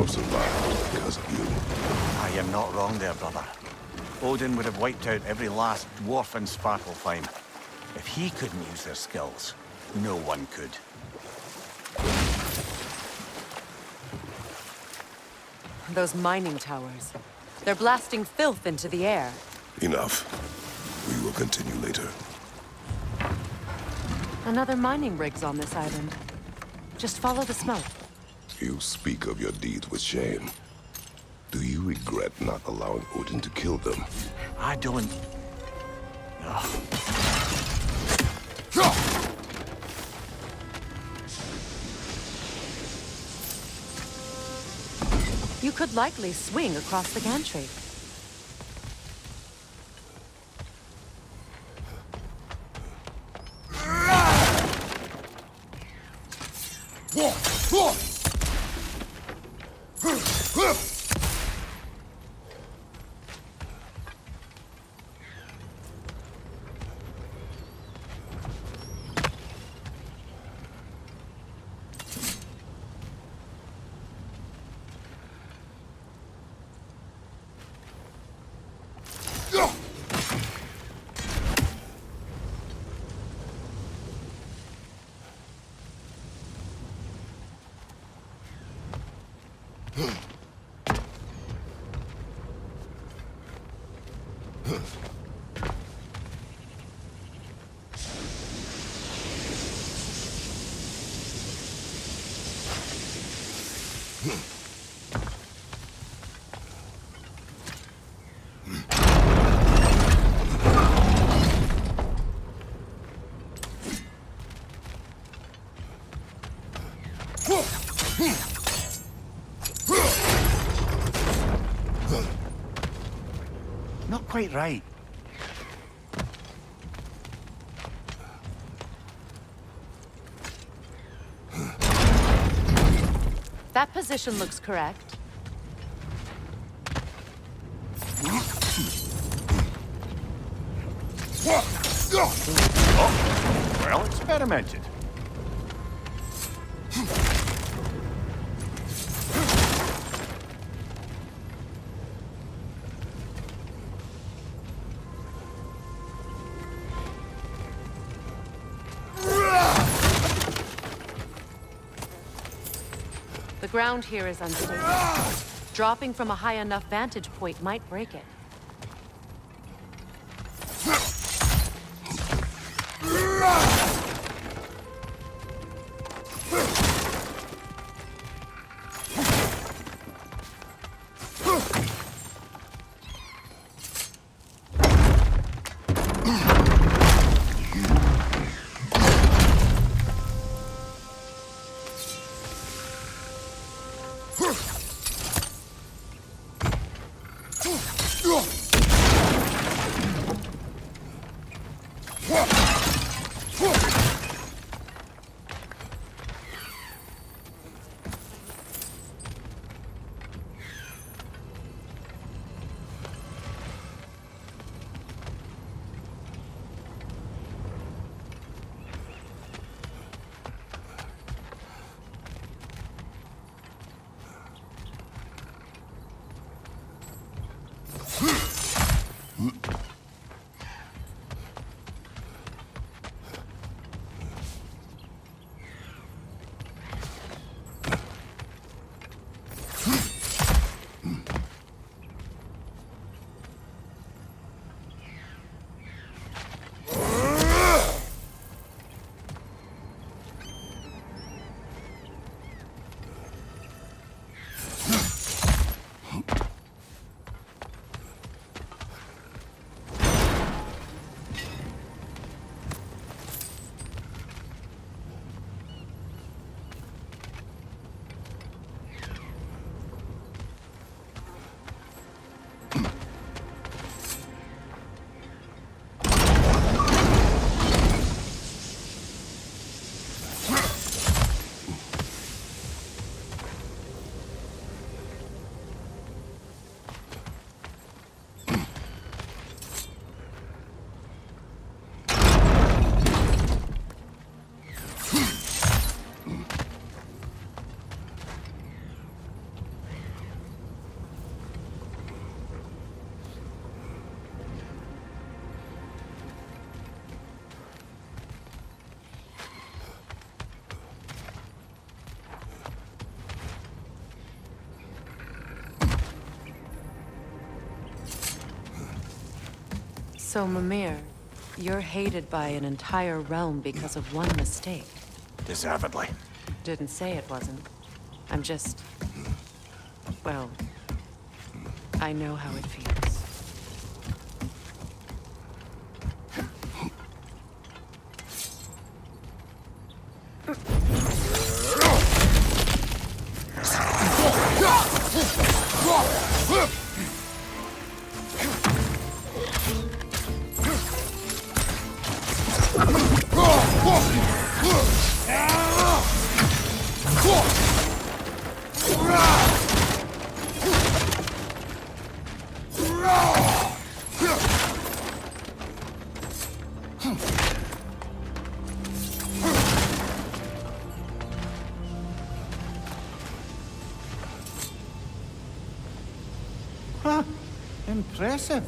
more survived because of you. I am not wrong there, brother. Odin would have wiped out every last dwarf in Svartalfheim. If he couldn't use their skills, no one could. Those mining towers. They're blasting filth into the air. Enough. We will continue later. Another mining rig's on this island. Just follow the smoke. You speak of your deeds with shame. Do you regret not allowing Odin to kill them? I don't... Ugh. You could likely swing across the gantry. Not quite right. That position looks correct. Oh, well experimented. The ground here is unstable. Dropping from a high enough vantage point might break it. So, Mimir, you're hated by an entire realm because of one mistake. Deservedly. Didn't say it wasn't. I'm just... well, I know how it feels. Huh. Impressive.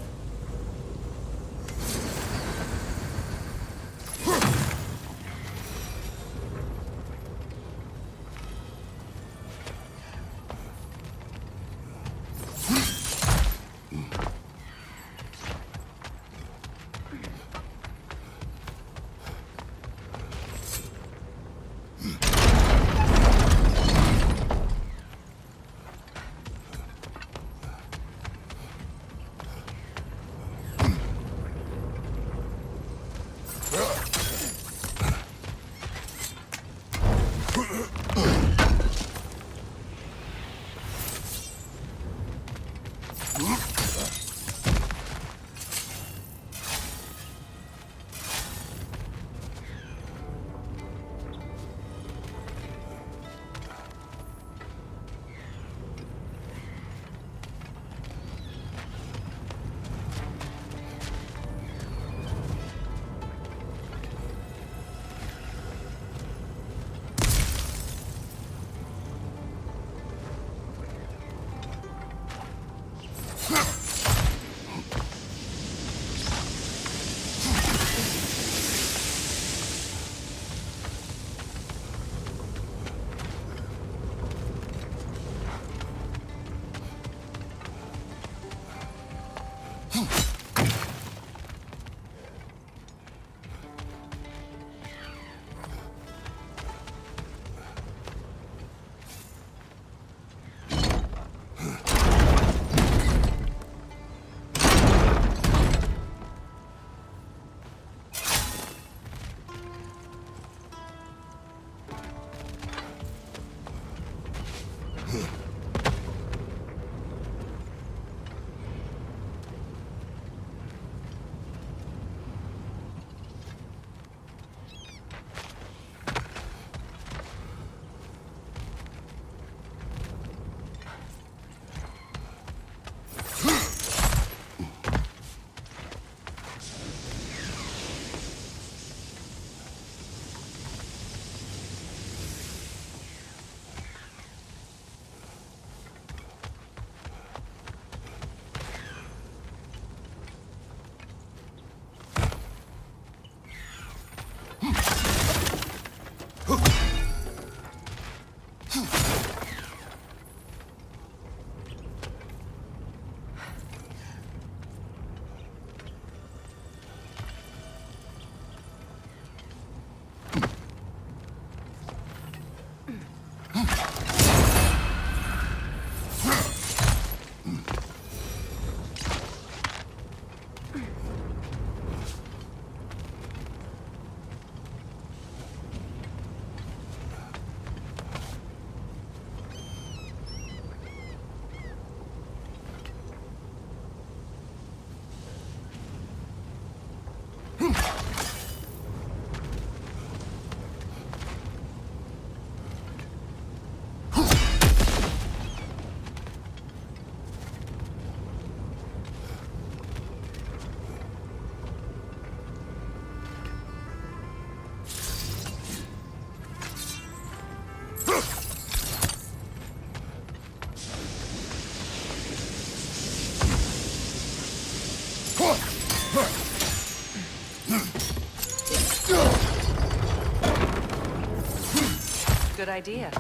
Good idea.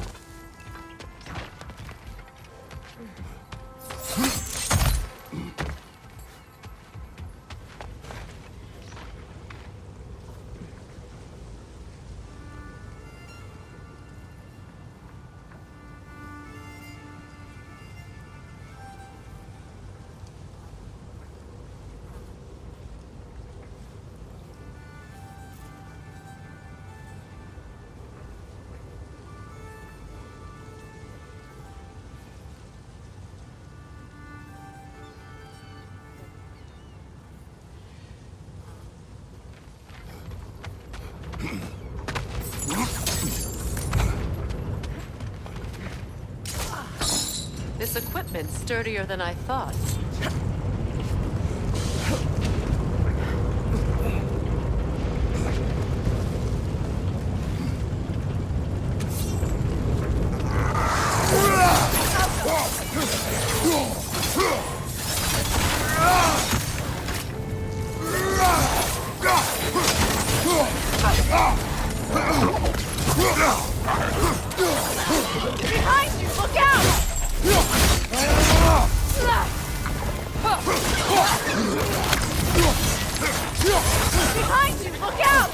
This equipment's sturdier than I thought. Behind you! Look out! Behind you! Look out!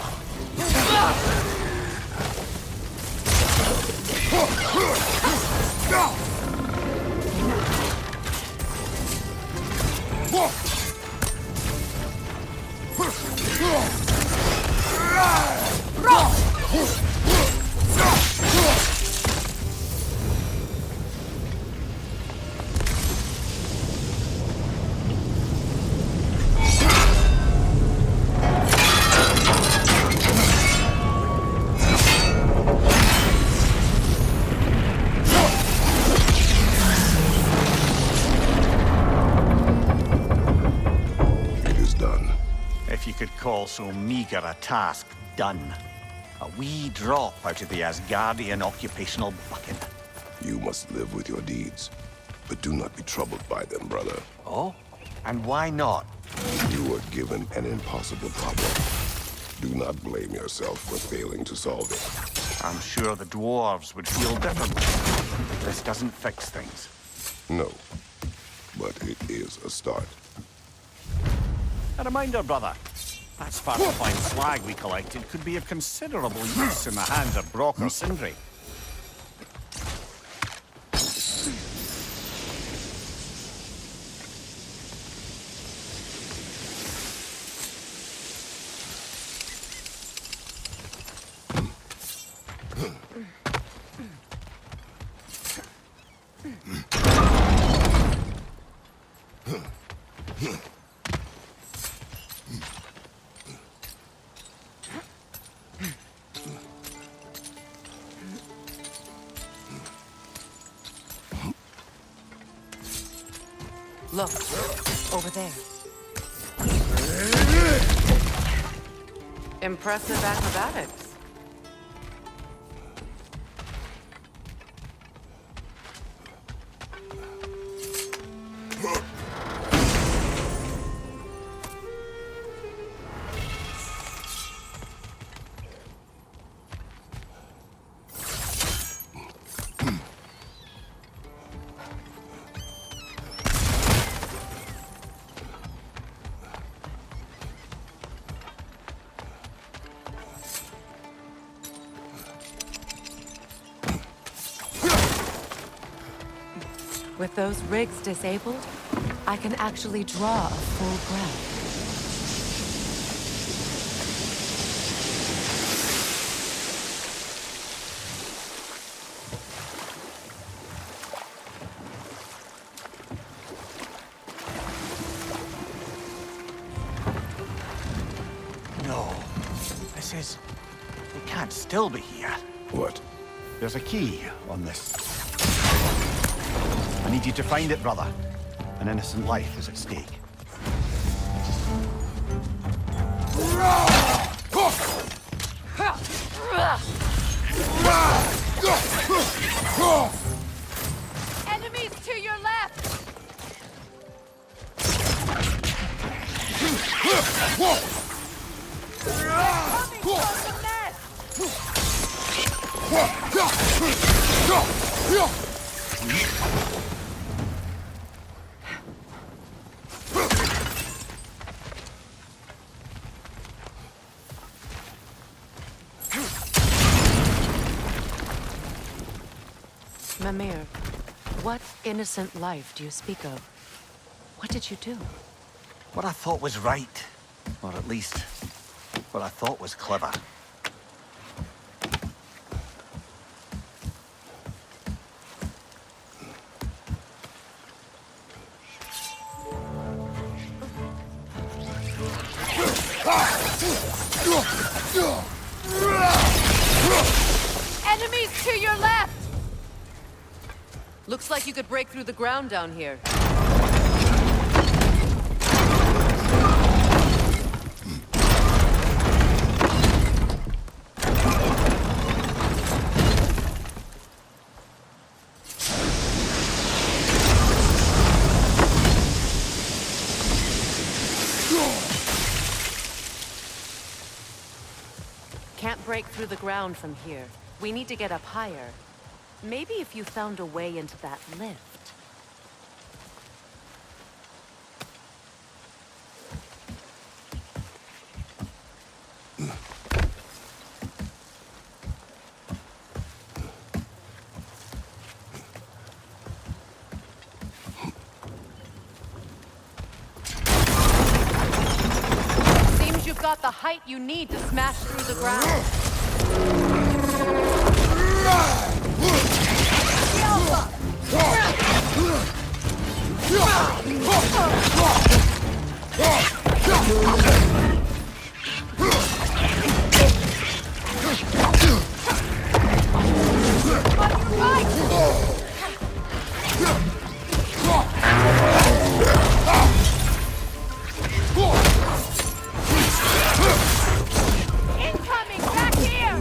It is done. If you could call so meager a task done. A wee drop out of the Asgardian occupational bucket. You must live with your deeds, but do not be troubled by them, brother. Oh? And why not? You were given an impossible problem. Do not blame yourself for failing to solve it. I'm sure the dwarves would feel differently. This doesn't fix things. No, but it is a start. A reminder, brother. That sparkling slag we collected could be of considerable use in the hands of Brock or Sindri. Look, over there. Impressive acrobatics. With those rigs disabled, I can actually draw a full breath. No. This is... We can't still be here. What? There's a key on this. I need you to find it, brother. An innocent life is at stake. Enemies to your left! Coming from the nest! Mimir, what innocent life do you speak of? What did you do? What I thought was right. Or at least, what I thought was clever. Enemies to your left! Looks like you could break through the ground down here. Can't break through the ground from here. We need to get up higher. Maybe if you found a way into that lift. Seems you've got the height you need to smash through the ground. Incoming! Back here!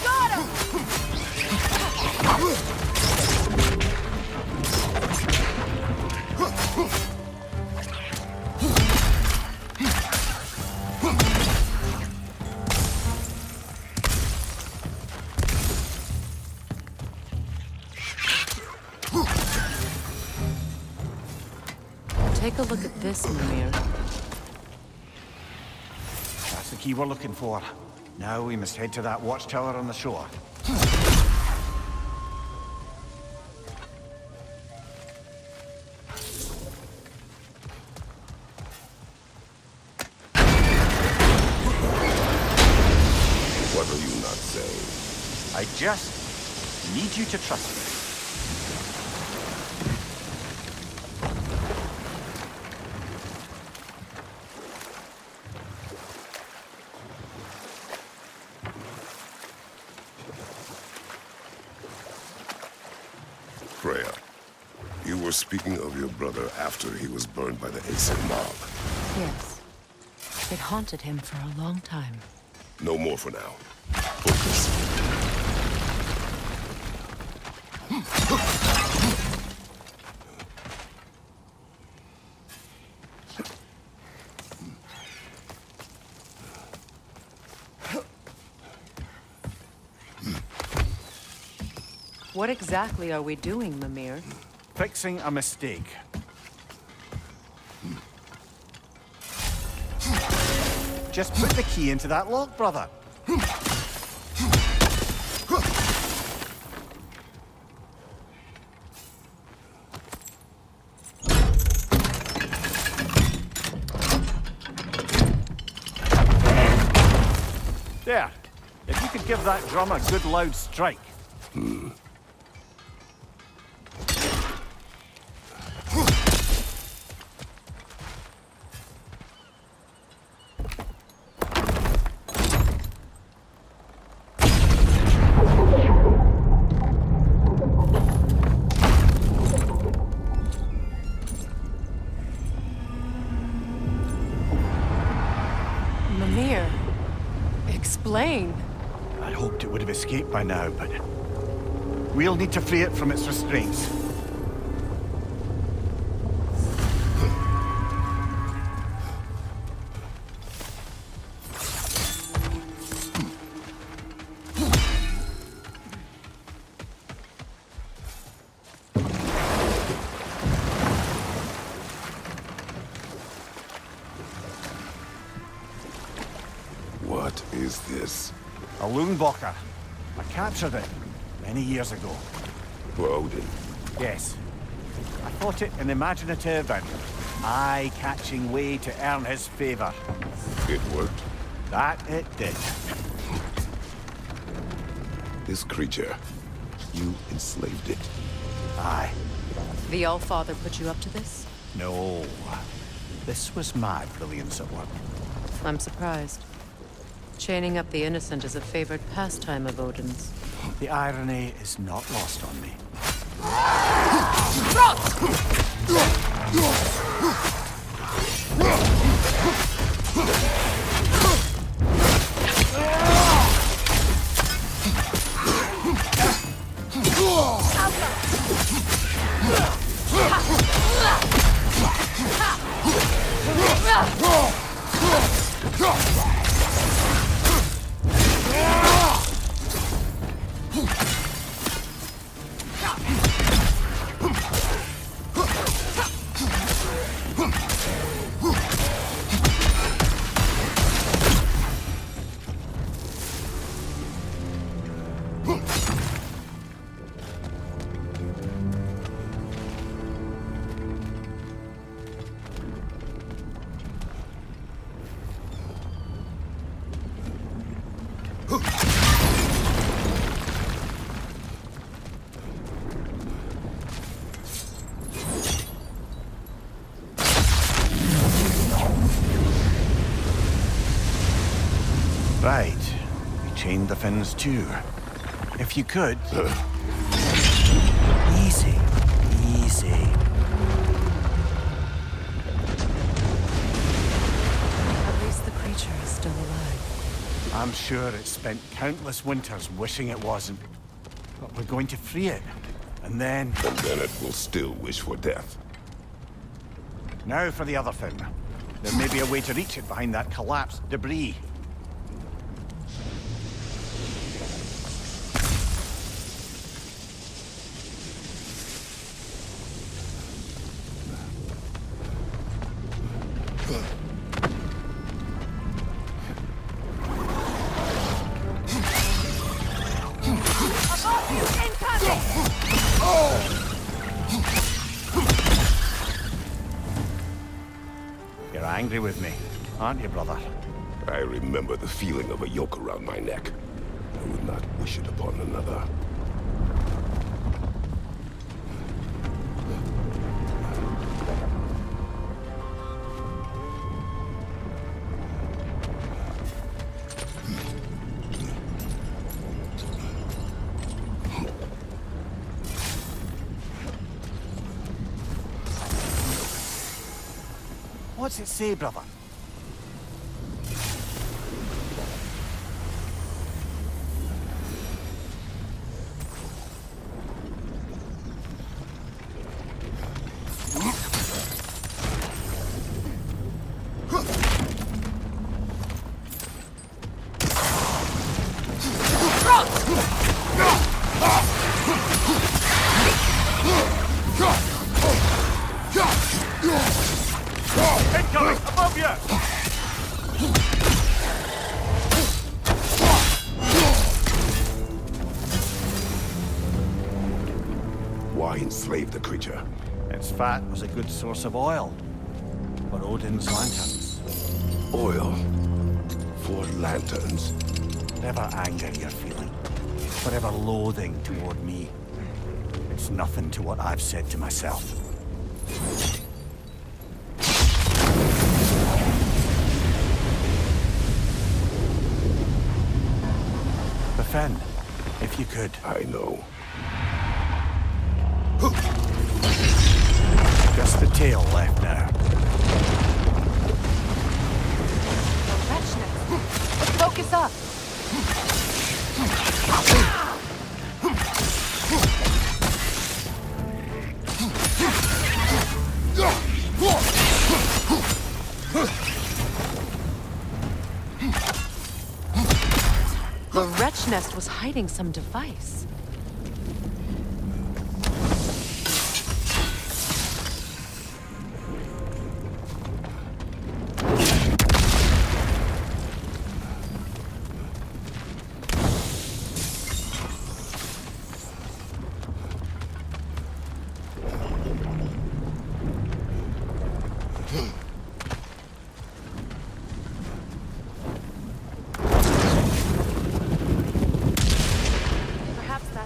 Got him! Take a look at this, Mimir. That's the key we're looking for. Now we must head to that watchtower on the shore. What are you not saying? I just need you to trust me. Freya, you were speaking of your brother after he was burned by the Aesir mob. Yes. It haunted him for a long time. No more for now. Focus. What exactly are we doing, Mimir? Fixing a mistake. Just put the key into that lock, brother. There. If you could give that drum a good loud strike. Mimir, explain. I hoped it would have escaped by now, but we'll need to free it from its restraints. What is this? A Loonbocker. I captured it many years ago. For Odin. Yes. I thought it an imaginative and eye-catching way to earn his favor. It worked. That it did. This creature, you enslaved it. Aye. The All-Father put you up to this? No. This was my brilliance at work. I'm surprised. Chaining up the innocent is a favored pastime of Odin's. The irony is not lost on me. Right. We chained the fins too. If you could... Easy. Easy. At least the creature is still alive. I'm sure it spent countless winters wishing it wasn't. But we're going to free it. And then it will still wish for death. now for the other fin. There may be a way to reach it behind that collapsed debris. You're angry with me, aren't you, brother? I remember the feeling of a yoke around my neck. I would not wish it upon another. What's it say, brother? Incoming! Above you! Why enslave the creature? Its fat was a good source of oil for Odin's lanterns. Oil. For lanterns. Whatever anger you're feeling, whatever loathing toward me, it's nothing to what I've said to myself. The fin, if you could. I know. Just the tail left now. Let's focus up. The wretch nest was hiding some device. Perhaps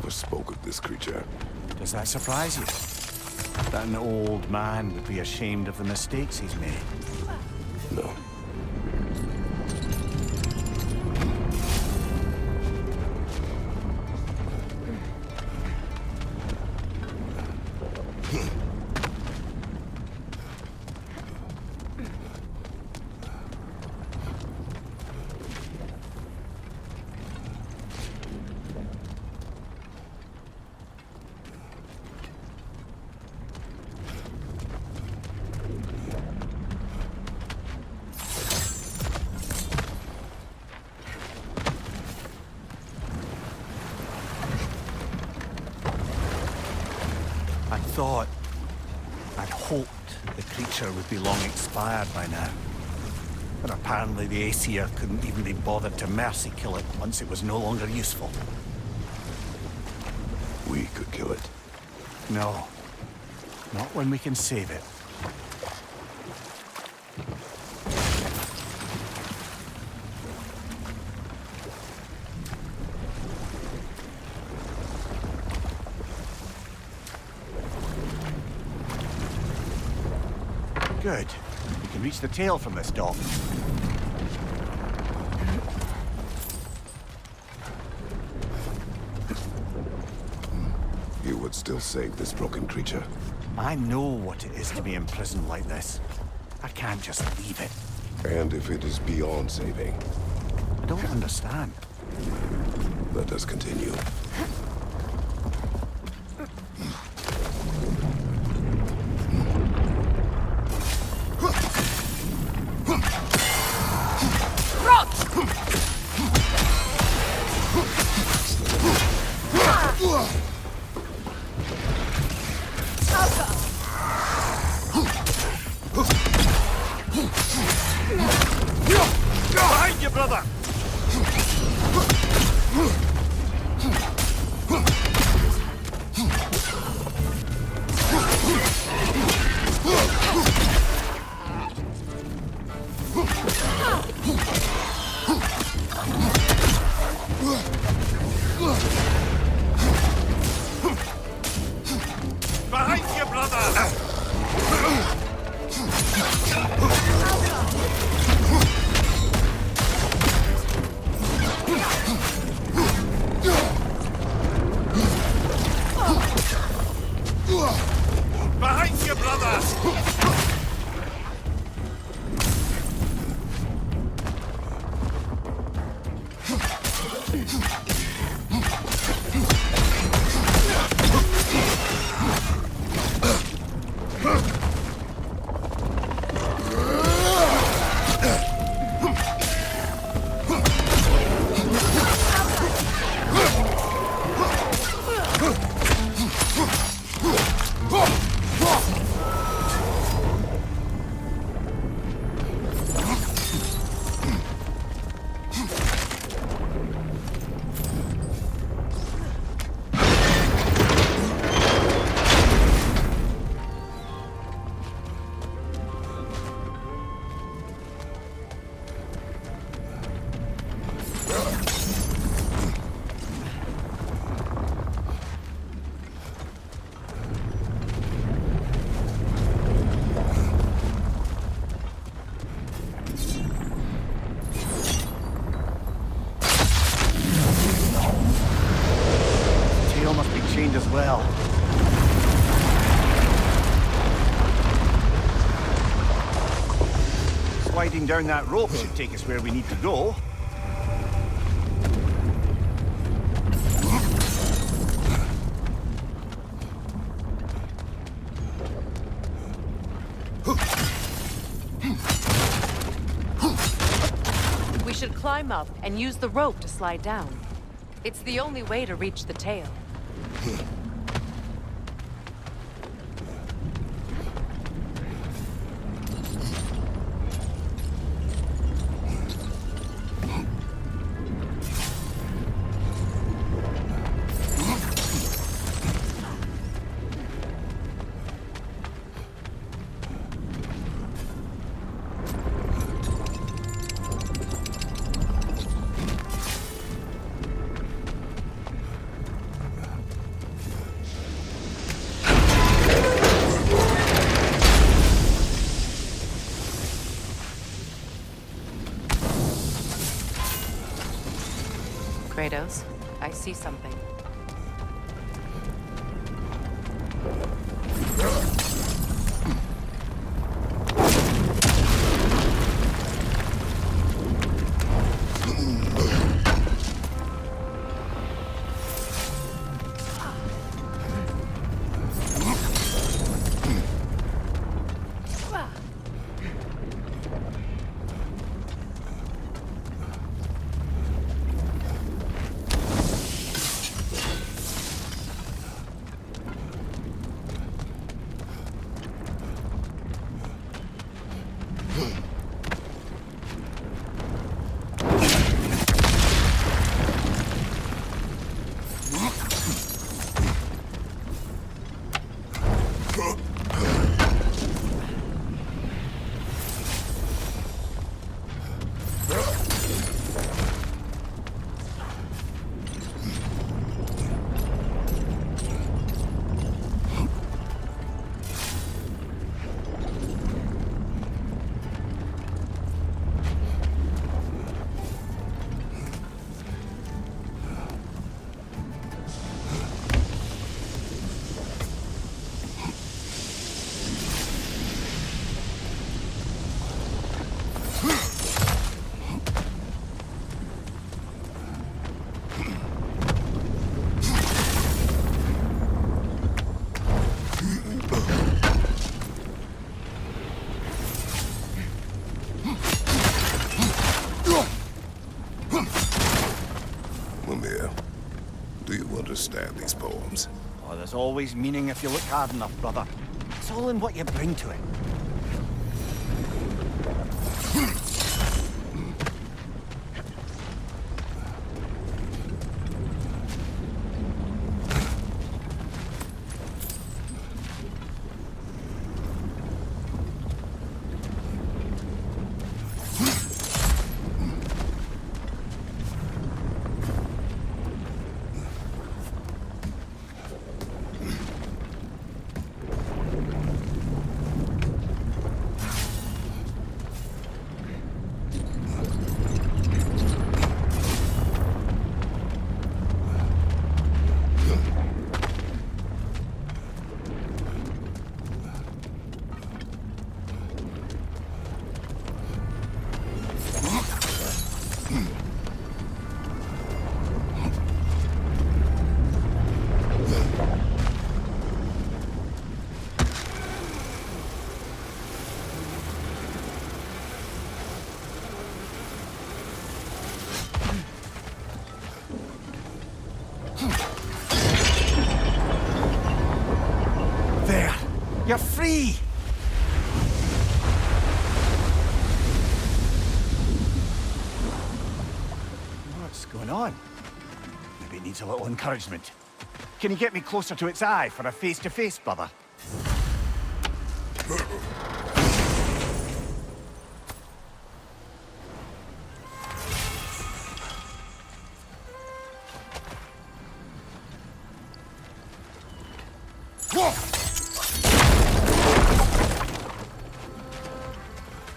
never spoke of this creature. Does that surprise you? That an old man would be ashamed of the mistakes he's made? No. I'd hoped the creature would be long expired by now. But apparently the Aesir couldn't even be bothered to mercy kill it once it was no longer useful. We could kill it. No. Not when we can save it. Good. We can reach the tail from this dock. You would still save this broken creature. I know what it is to be imprisoned like this. I can't just leave it. And if it is beyond saving, I don't understand. let us continue. Behind you, brother! Behind you, brother! Behind you, brother! Tail must be chained as well. Sliding down that rope should take us where we need to go. We should climb up and use the rope to slide down. It's the only way to reach the tail. Kratos, I see something. Do you understand these poems? Oh, there's always meaning if you look hard enough, brother. It's all in what you bring to it. There! You're free! What's going on? Maybe it needs a little encouragement. Can you get me closer to its eye for a face-to-face, brother?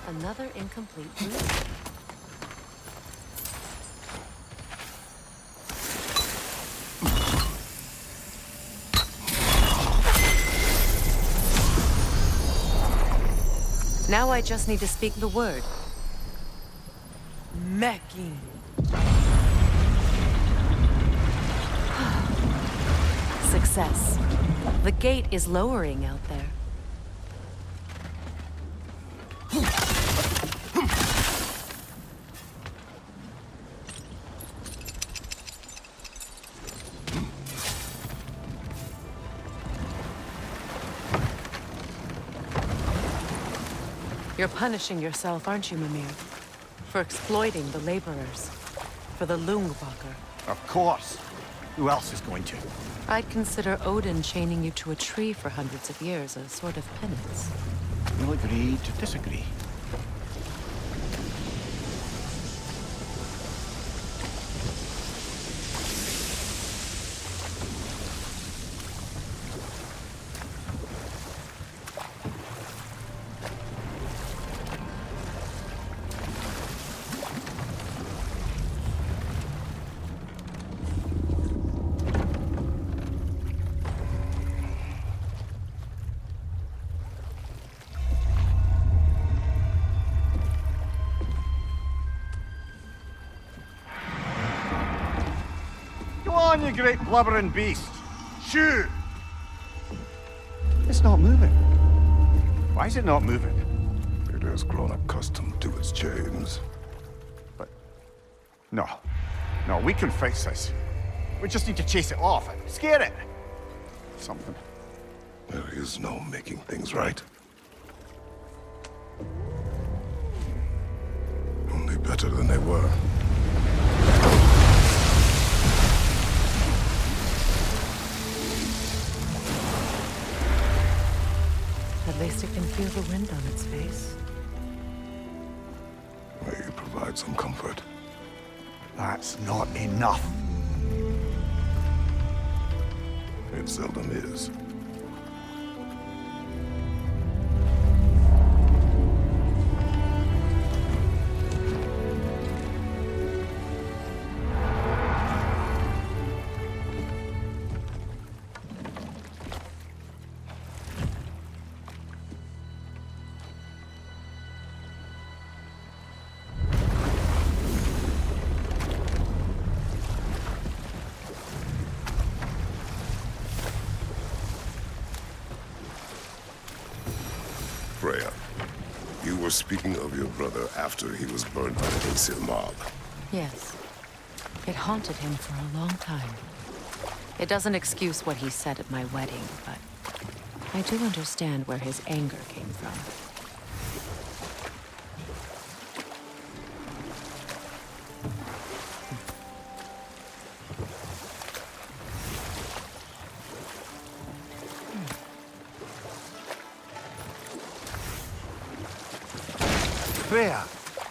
Another incomplete route. Now I just need to speak the word. Meki. Success. The gate is lowering out there. You're punishing yourself, aren't you, Mimir? For exploiting the laborers. For the Lungbacher. Of course. Who else is going to? I'd consider Odin chaining you to a tree for hundreds of years a sort of penance. We'll agree to disagree. on, you great blubbering beast! Shoo! It's not moving. Why is it not moving? It has grown accustomed to its chains. But... No. No, we can fix this. We just need to chase it off and scare it. Something. There is no making things right. Only better than they were. At least it can feel the wind on its face. May you provide some comfort. That's not enough. It seldom is. Freya, you were speaking of your brother after he was burned by the Aesir mob. Yes. It haunted him for a long time. It doesn't excuse what he said at my wedding, but I do understand where his anger came from. Freya,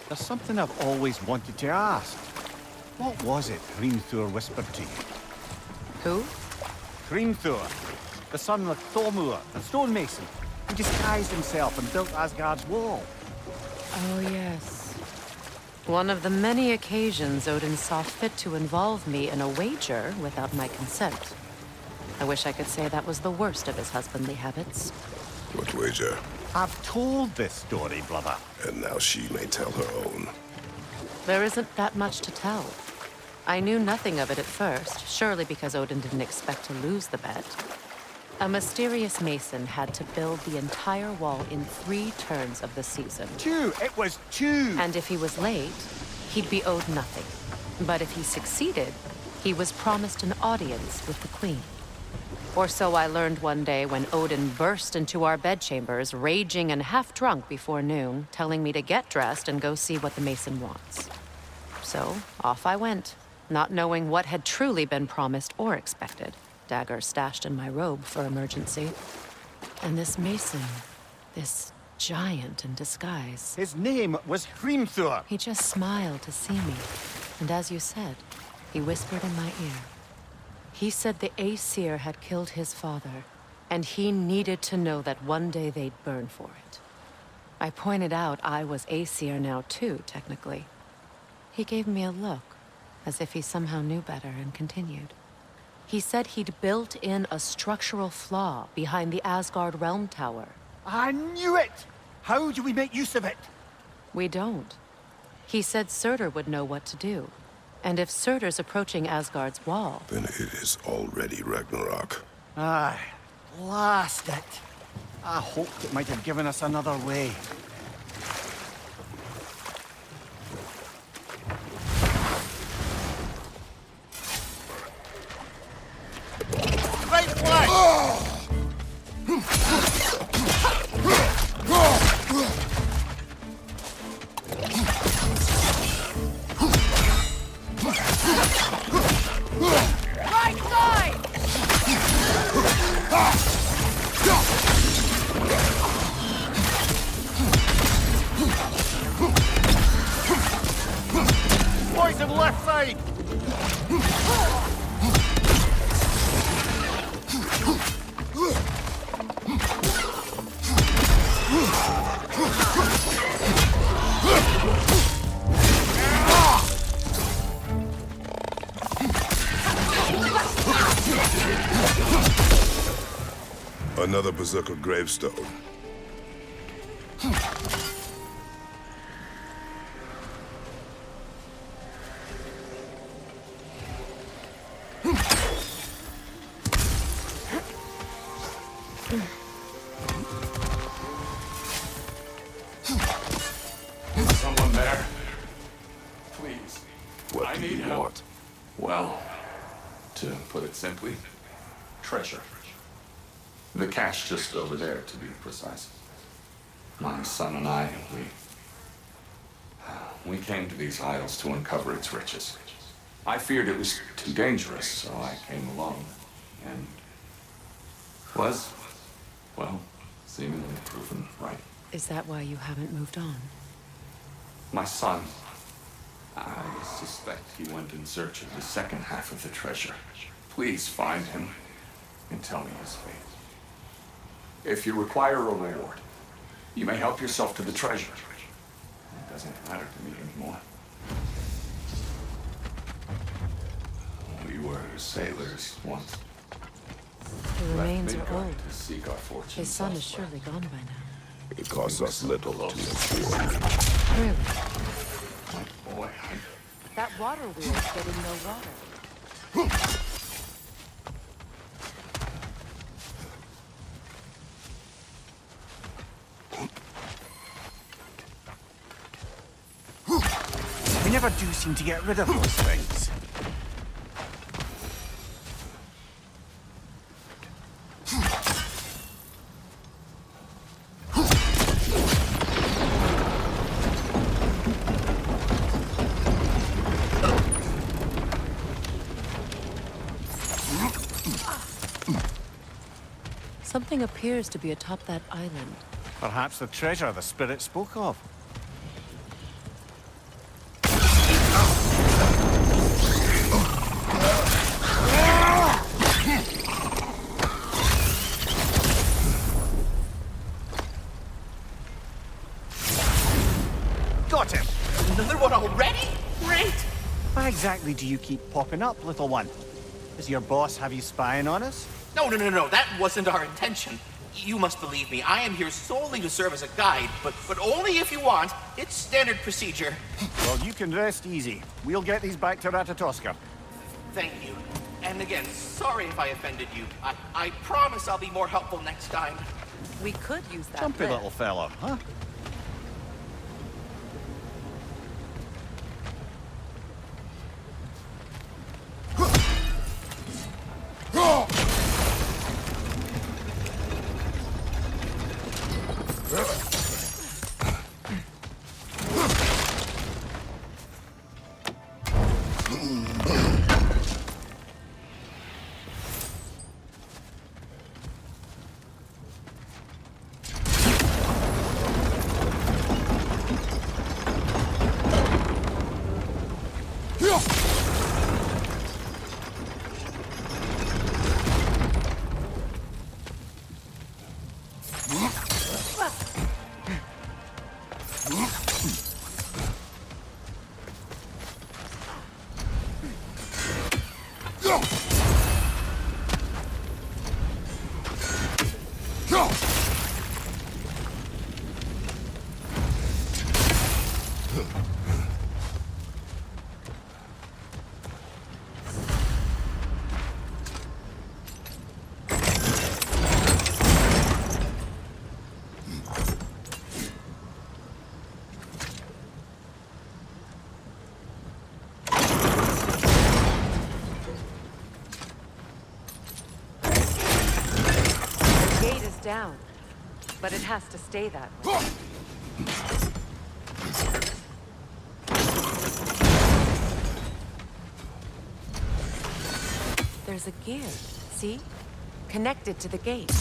there's something I've always wanted to ask. What was it Hrimthur whispered to you? Who? Hrimthur, the son of Thormur, the stonemason, who disguised himself and built Asgard's wall. Oh, yes. One of the many occasions Odin saw fit to involve me in a wager without my consent. I wish I could say that was the worst of his husbandly habits. What wager? I've told this story, brother. And now she may tell her own. There isn't that much to tell. I knew nothing of it at first, surely because Odin didn't expect to lose the bet. A mysterious mason had to build the entire wall in 3 turns of the season. 2! It was 2! And if he was late, he'd be owed nothing. But if he succeeded, he was promised an audience with the queen. Or so I learned one day when Odin burst into our bedchambers, raging and half-drunk before noon, telling me to get dressed and go see what the mason wants. So, off I went, not knowing what had truly been promised or expected, dagger stashed in my robe for emergency. And this mason, this giant in disguise, His name was Hrimthur. he just smiled to see me. And as you said, he whispered in my ear. He said the Aesir had killed his father, and he needed to know that one day they'd burn for it. I pointed out I was Aesir now too, technically. He gave me a look, as if he somehow knew better, and continued. He said he'd built in a structural flaw behind the Asgard Realm Tower. I knew it! How do we make use of it? We don't. He said Surtur would know what to do. And if Surtur's approaching Asgard's wall... Then it is already Ragnarok. Aye, blast it. I hoped it might have given us another way. Right flag! Right side! Poison left side! Another Berserker gravestone. Someone there? Please. What I do need you help. want? Well, to put it simply, treasure. The cache just over there, to be precise. My son and I, we came to these isles to uncover its riches. I feared it was too dangerous, so I came alone. And was, well, seemingly proven right. Is that why you haven't moved on? My son, I suspect he went in search of the second half of the treasure. Please find him and tell me his fate. If you require a reward, you may help yourself to the treasure. It doesn't matter to me anymore. We were sailors once. The remains are Midgard old. to seek our fortunes His son is elsewhere. surely gone by now. It costs us little to mature. Really? Boy, That water wheel's getting no water. We never do seem to get rid of those things. Something appears to be atop that island. Perhaps the treasure the spirit spoke of. Got him! Another one already? Great! Why exactly do you keep popping up, little one? Does your boss have you spying on us? No. That wasn't our intention. You must believe me. I am here solely to serve as a guide, but only if you want. It's standard procedure. Well, you can rest easy. We'll get these back to Ratatoska. Thank you. And again, sorry if I offended you. I promise I'll be more helpful next time. We could use that Jumpy lift. little fella, huh? Down, but it has to stay that way. There's a gear, see? Connected to the gate.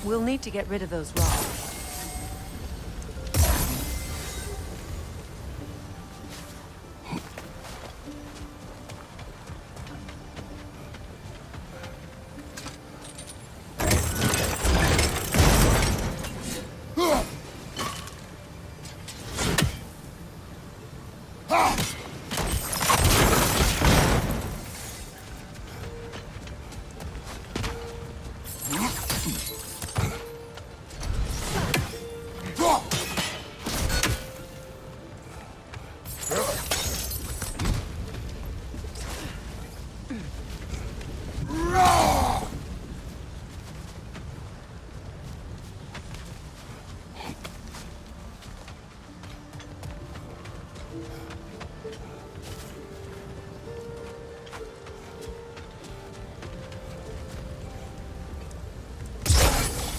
We'll need to get rid of those rocks.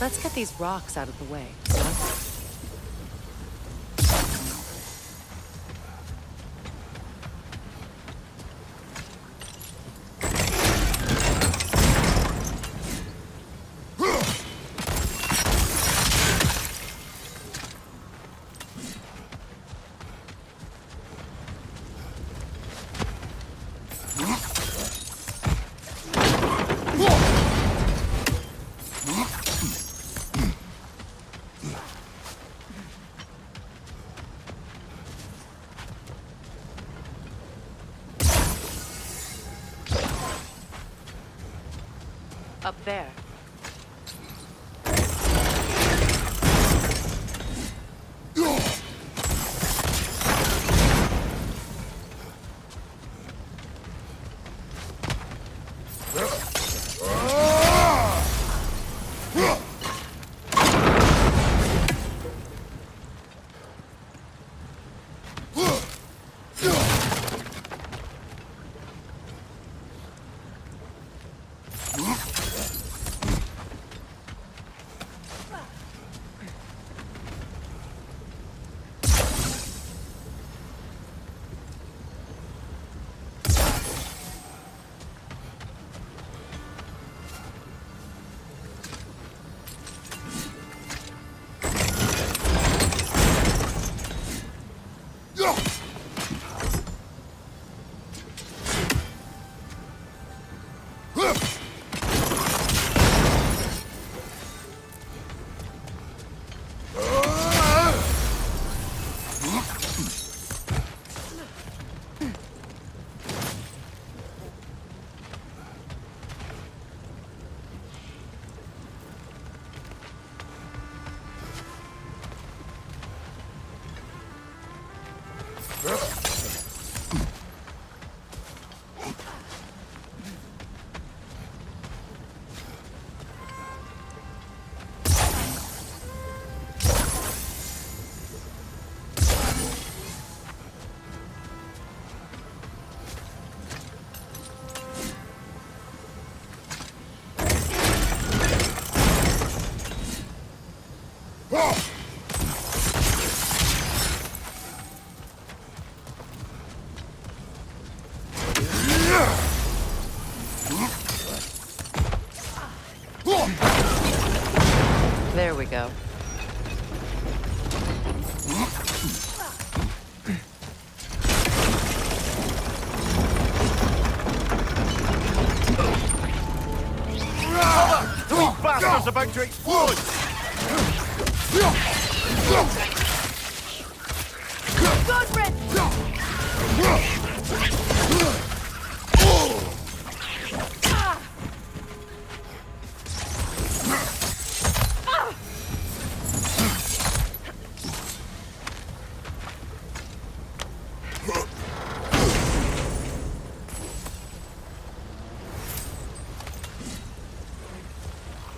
Let's get these rocks out of the way. Up there. There we go. Those bastards about to explode!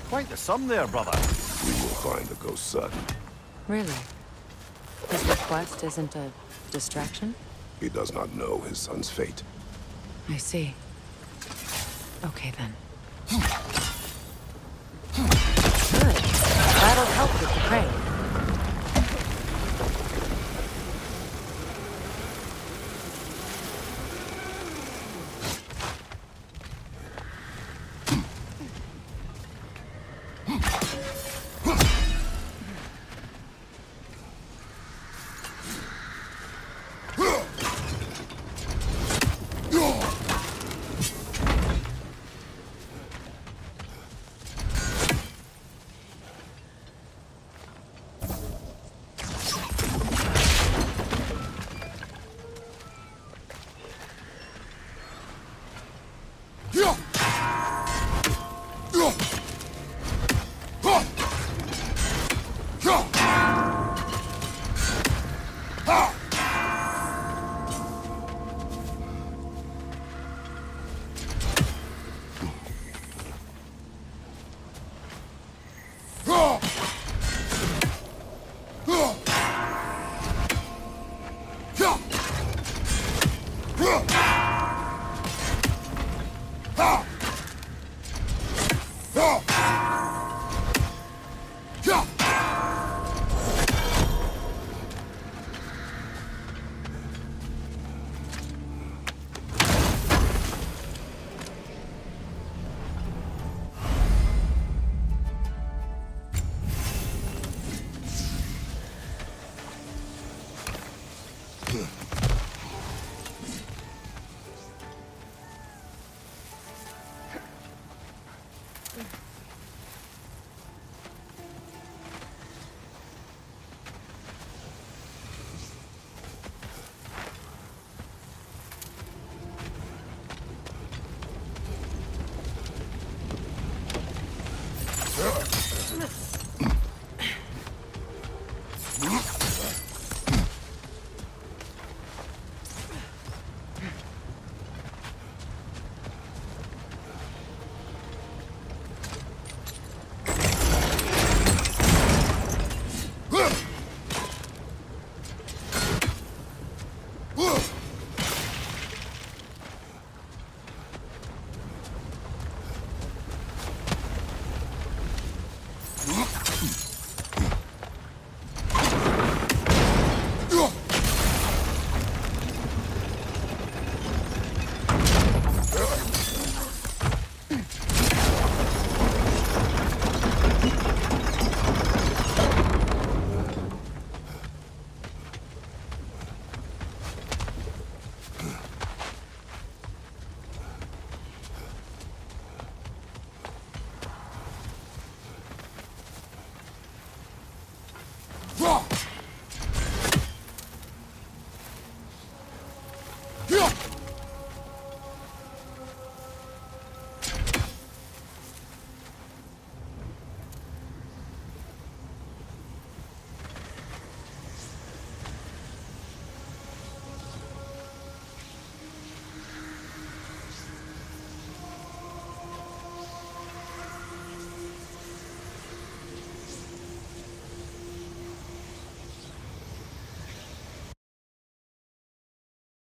Quite the sum there, brother. We will find the ghost son. Really? His request isn't a distraction? He does not know his son's fate. I see. Okay, then. Good. That'll help with the crane. Ah!